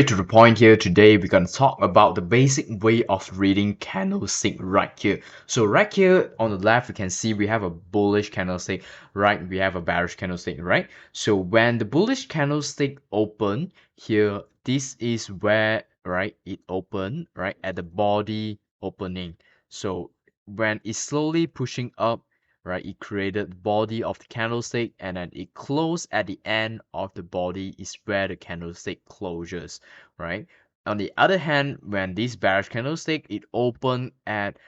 To the point here, today we're going to talk about the basic way of reading candlestick right here. So right here on the left you can see we have a bullish candlestick, right? We have a bearish candlestick, right? So when the bullish candlestick open here, this is where, right, it open, right, at the body opening. So when it's slowly pushing up, right, it created the body of the candlestick, and then it closed at the end of the body is where the candlestick closes, right? On the other hand, when this bearish candlestick, it opened at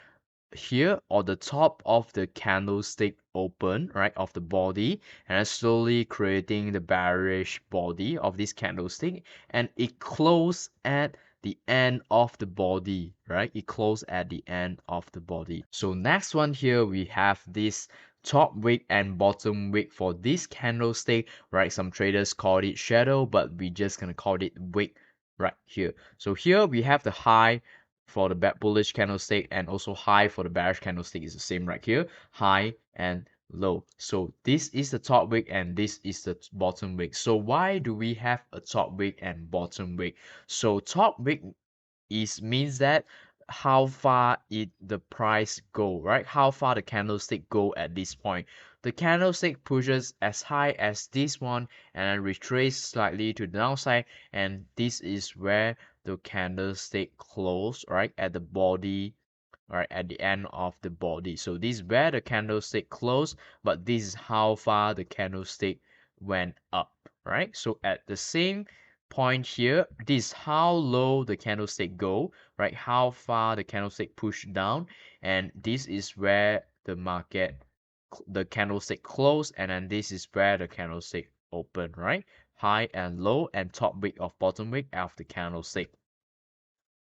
here or the top of the candlestick open, right, of the body, and then slowly creating the bearish body of this candlestick, and it closed at the end of the body, right? It closed at the end of the body. So next one here, we have this top wick and bottom wick for this candlestick, right? Some traders call it shadow, but we just gonna call it wick right here. So here we have the high for the bullish candlestick, and also high for the bearish candlestick is the same right here, high and low. So this is the top wick and this is the bottom wick. So why do we have a top wick and bottom wick? So top wick means that how far the price go, right? How far the candlestick go at this point. The candlestick pushes as high as this one and then retrace slightly to the downside, and this is where the candlestick close, right, at the body, right, at the end of the body. So this is where the candlestick closed, but this is how far the candlestick went up, right? So at the same point here, this is how low the candlestick go, right? How far the candlestick push down, and this is where the candlestick close, and then this is where the candlestick open, right? High and low and top wick of bottom wick of the candlestick.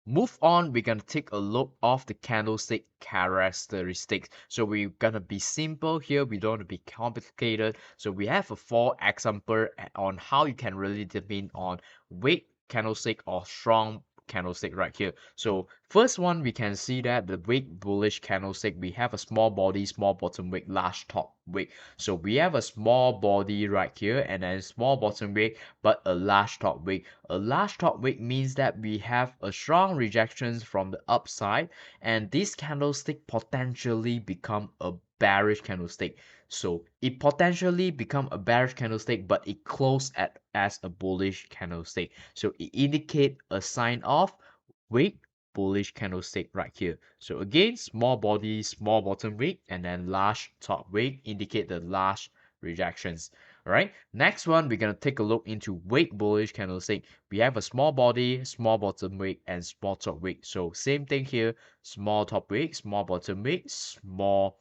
Move on, we're gonna take a look of the candlestick characteristics. So we're gonna be simple here, we don't want to be complicated. So we have a 4 example on how you can really determine on weak candlestick or strong candlestick right here. So first one, we can see that the weak bullish candlestick, we have a small body, small bottom wick, large top wick. So we have a small body right here and then small bottom wick, but a large top wick. A large top wick means that we have a strong rejections from the upside, and this candlestick potentially become a bearish candlestick. So it potentially become a bearish candlestick, but it closed as a bullish candlestick. So it indicate a sign of weak bullish candlestick right here. So again, small body, small bottom wick, and then large top wick indicate the large rejections. All right, next one, we're gonna take a look into weak bullish candlestick. We have a small body, small bottom wick, and small top wick. So same thing here, small top wick, small bottom wick, small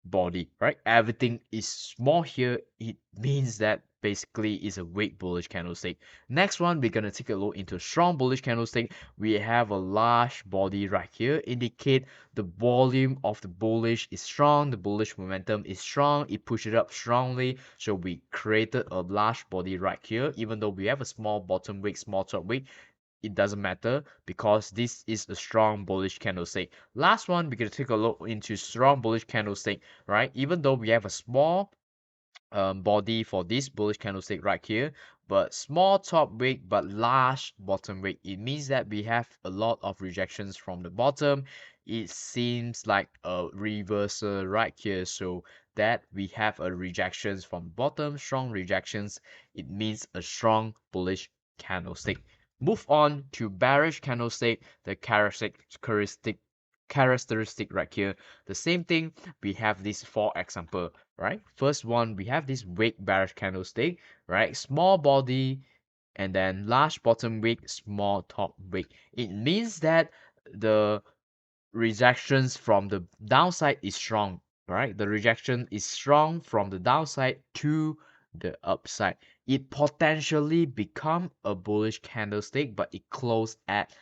body, right? Everything is small here. It means that basically is a weak bullish candlestick. Next one, we're gonna take a look into strong bullish candlestick. We have a large body right here, indicate the volume of the bullish is strong, the bullish momentum is strong, it pushed it up strongly. So we created a large body right here, even though we have a small bottom wick, small top wick, it doesn't matter because this is a strong bullish candlestick. Last one, we're going to take a look into strong bullish candlestick, right? Even though we have a small body for this bullish candlestick right here, but small top wick but large bottom wick, it means that we have a lot of rejections from the bottom. It seems like a reversal right here, so that we have a rejections from bottom, strong rejections, it means a strong bullish candlestick. Move on to bearish candlestick, the characteristic right here. The same thing, we have these 4 example, right? First one, we have this weak bearish candlestick, right? Small body and then large bottom wick, small top wick. It means that the rejections from the downside is strong, right? The rejection is strong from the downside to the upside. It potentially become a bullish candlestick, but it closed at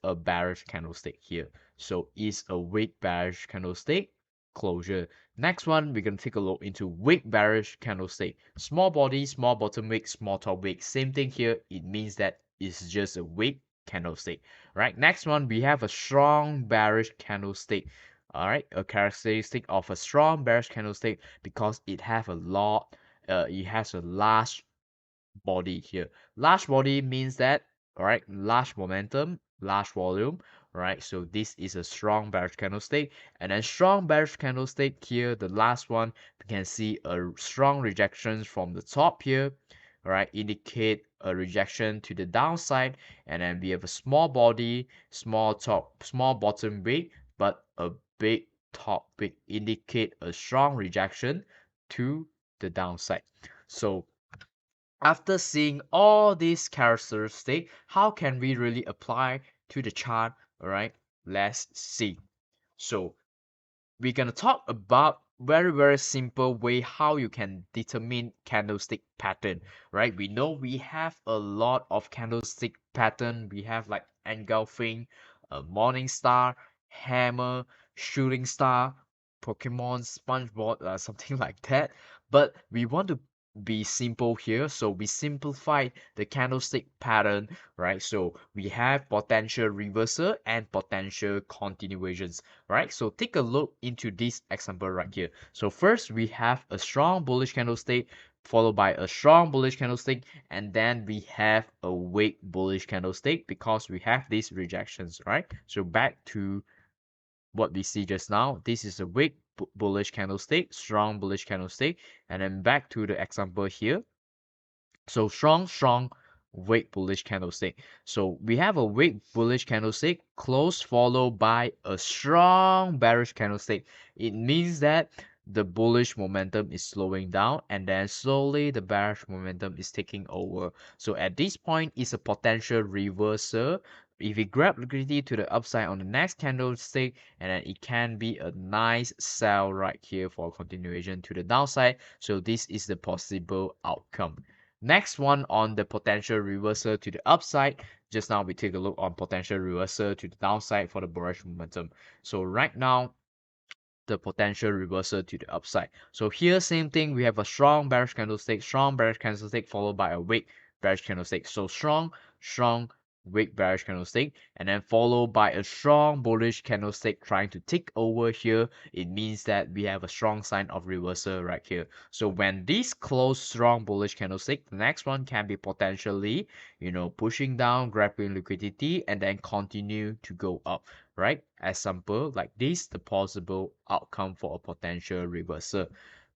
a bearish candlestick here. So it's a weak bearish candlestick closure. Next one, we're gonna take a look into weak bearish candlestick. Small body, small bottom wick, small top wick. Same thing here. It means that it's just a weak candlestick. Right, next one, we have a strong bearish candlestick. All right, a characteristic of a strong bearish candlestick because it has a large body here. Large body means that all right, large momentum, large volume, all right, so this is a strong bearish candlestick, and then strong bearish candlestick here, the last one, we can see a strong rejection from the top here, all right, indicate a rejection to the downside, and then we have a small body, small top, small bottom wick, but a big top wick, indicate a strong rejection to the downside. So after seeing all these characteristics, how can we really apply to the chart? All right, let's see. So we're gonna talk about very simple way how you can determine candlestick pattern, right? We know we have a lot of candlestick pattern. We have like engulfing, a morning star, hammer, shooting star, Pokemon, SpongeBob, something like that. But we want to be simple here, so we simplify the candlestick pattern, right? So we have potential reversal and potential continuations, right? So take a look into this example right here. So first we have a strong bullish candlestick followed by a strong bullish candlestick, and then we have a weak bullish candlestick because we have these rejections, right? So back to what we see just now, this is a weak bullish candlestick, strong bullish candlestick, and then back to the example here. So strong, weak bullish candlestick. So we have a weak bullish candlestick close followed by a strong bearish candlestick. It means that the bullish momentum is slowing down and then slowly the bearish momentum is taking over. So at this point, it's a potential reversal. If we grab liquidity to the upside on the next candlestick, and then it can be a nice sell right here for continuation to the downside. So this is the possible outcome. Next one on the potential reversal to the upside. Just now we take a look on potential reversal to the downside for the bullish momentum. So right now the potential reversal to the upside. So here same thing, we have a strong bearish candlestick followed by a weak bearish candlestick. So strong, weak bearish candlestick, and then followed by a strong bullish candlestick trying to take over here. It means that we have a strong sign of reversal right here. So when this close strong bullish candlestick, the next one can be potentially, pushing down, grabbing liquidity, and then continue to go up, right? Example like this, the possible outcome for a potential reversal.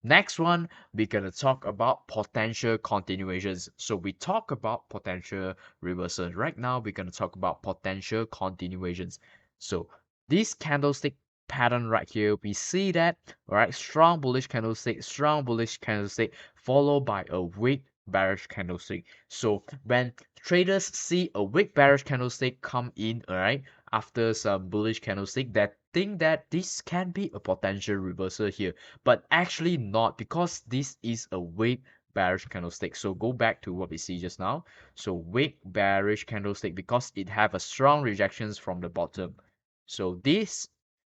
Next one, we're gonna talk about potential continuations. So we talk about potential reversals. Right now, we're gonna talk about potential continuations. So this candlestick pattern right here, we see that, all right, strong bullish candlestick, followed by a weak bearish candlestick. So when traders see a weak bearish candlestick come in, all right, after some bullish candlestick, that think that this can be a potential reversal here, but actually not, because this is a weak bearish candlestick. So go back to what we see just now. So weak bearish candlestick because it have a strong rejections from the bottom. So this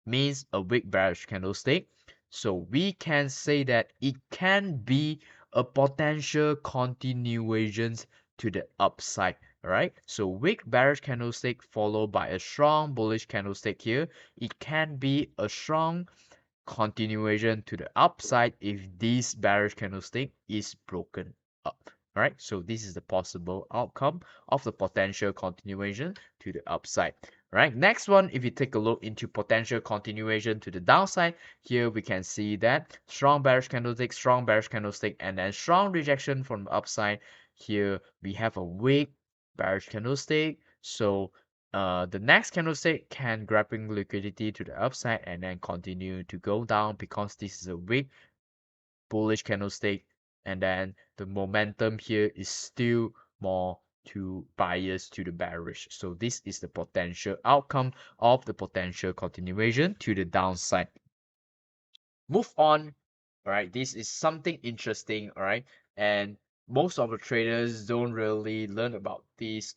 means a weak bearish candlestick. So we can say that it can be a potential continuations to the upside. Alright, so weak bearish candlestick followed by a strong bullish candlestick here. It can be a strong continuation to the upside if this bearish candlestick is broken up. Alright, so this is the possible outcome of the potential continuation to the upside. Right, next one, if you take a look into potential continuation to the downside, here we can see that strong bearish candlestick, and then strong rejection from the upside. Here we have a weak bearish candlestick. So the next candlestick can grabbing liquidity to the upside and then continue to go down because this is a weak bullish candlestick, and then the momentum here is still more to bias to the bearish. So this is the potential outcome of the potential continuation to the downside. Move on. All right, this is something interesting, all right, and most of the traders don't really learn about this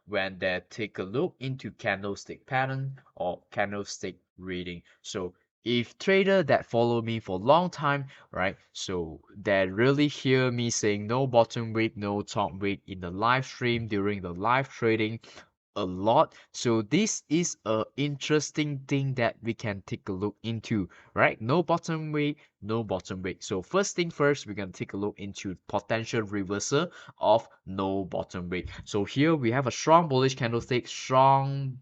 when they take a look into candlestick pattern or candlestick reading. So if trader that follow me for a long time, right, so they really hear me saying no bottom wick, no top wick in the live stream during the live trading, a lot. So this is a interesting thing that we can take a look into, right? No bottom wick, no bottom wick. So first thing first, we're gonna take a look into potential reversal of no bottom wick. So here we have a strong bullish candlestick, strong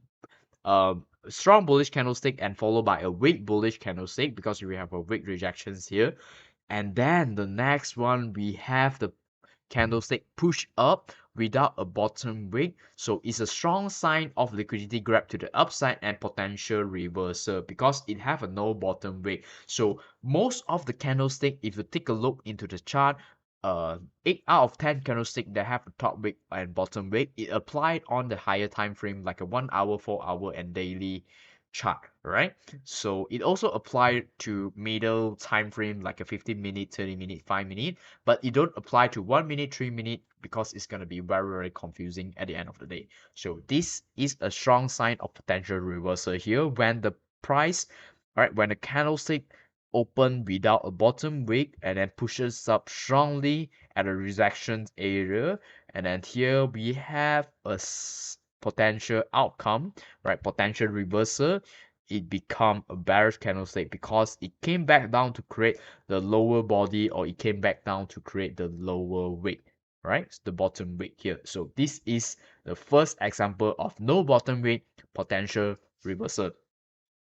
bullish candlestick, and followed by a weak bullish candlestick because we have a weak rejections here. And then the next one, we have the candlestick push up without a bottom wick. So it's a strong sign of liquidity grab to the upside and potential reversal because it have a no bottom wick. So most of the candlestick, if you take a look into the chart, 8 out of 10 candlestick that have a top wick and bottom wick, it applied on the higher time frame like a 1 hour, 4 hour, and daily chart, right? So it also applied to middle time frame like a 15-minute, 30-minute, 5-minute, but it don't apply to 1 minute, 3 minute because it's gonna be very, very confusing at the end of the day. So this is a strong sign of potential reversal here when the price, right, when the candlestick open without a bottom wick and then pushes up strongly at a rejection area, and then here we have a potential outcome, right, potential reversal. It become a bearish candlestick because it came back down to create the lower body, or it came back down to create the lower wick, right? It's the bottom wick here. So this is the first example of no bottom wick potential reversal.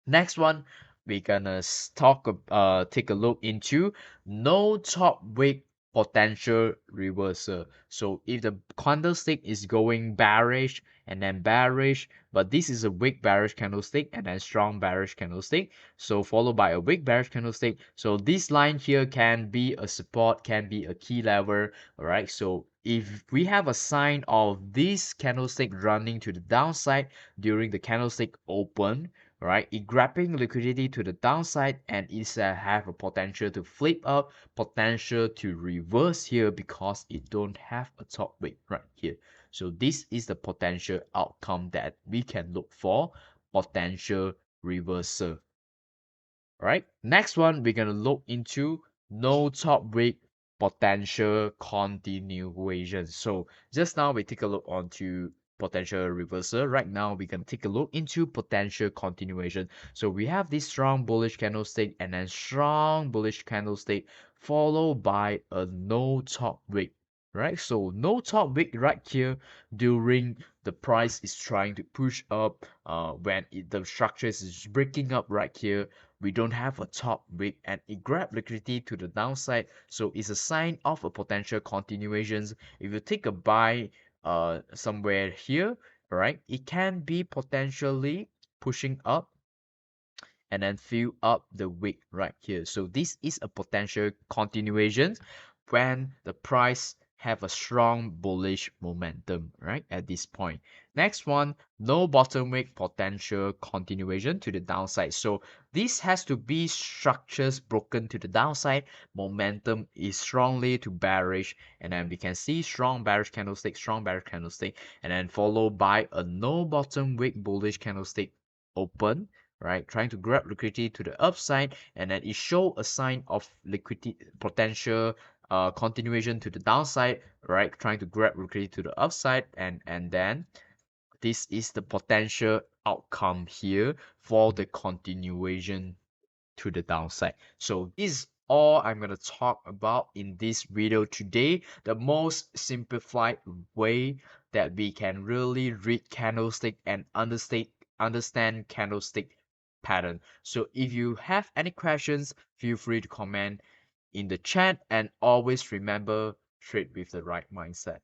Next one, we're gonna take a look into no top wick potential reversal. So if the candlestick is going bearish and then bearish, but this is a weak bearish candlestick and then strong bearish candlestick, so followed by a weak bearish candlestick. So this line here can be a support, can be a key level, all right? So if we have a sign of this candlestick running to the downside during the candlestick open, right, it grabbing liquidity to the downside, and it have a potential to flip up, potential to reverse here because it don't have a top wick right here. So this is the potential outcome that we can look for, potential reversal. Right, next one, we're gonna look into no top wick potential continuation. So just now we take a look onto potential reversal. Right now we can take a look into potential continuation. So we have this strong bullish candlestick and then strong bullish candlestick followed by a no top wick, right? So no top wick right here during the price is trying to push up, when the structure is breaking up right here, we don't have a top wick and it grab liquidity to the downside, so it's a sign of a potential continuations. If you take a buy somewhere here, right, it can be potentially pushing up and then fill up the wick right here. So this is a potential continuation when the price have a strong bullish momentum, right, at this point. Next one, no bottom wick potential continuation to the downside. So this has to be structures broken to the downside, momentum is strongly to bearish, and then we can see strong bearish candlestick, and then followed by a no bottom wick bullish candlestick open, right, trying to grab liquidity to the upside, and then it show a sign of liquidity potential continuation to the downside, right, trying to grab liquidity to the upside, and then this is the potential outcome here for the continuation to the downside. So this is all I'm going to talk about in this video today. The most simplified way that we can really read candlestick and understand candlestick pattern. So if you have any questions, feel free to comment in the chat, and always remember, trade with the right mindset.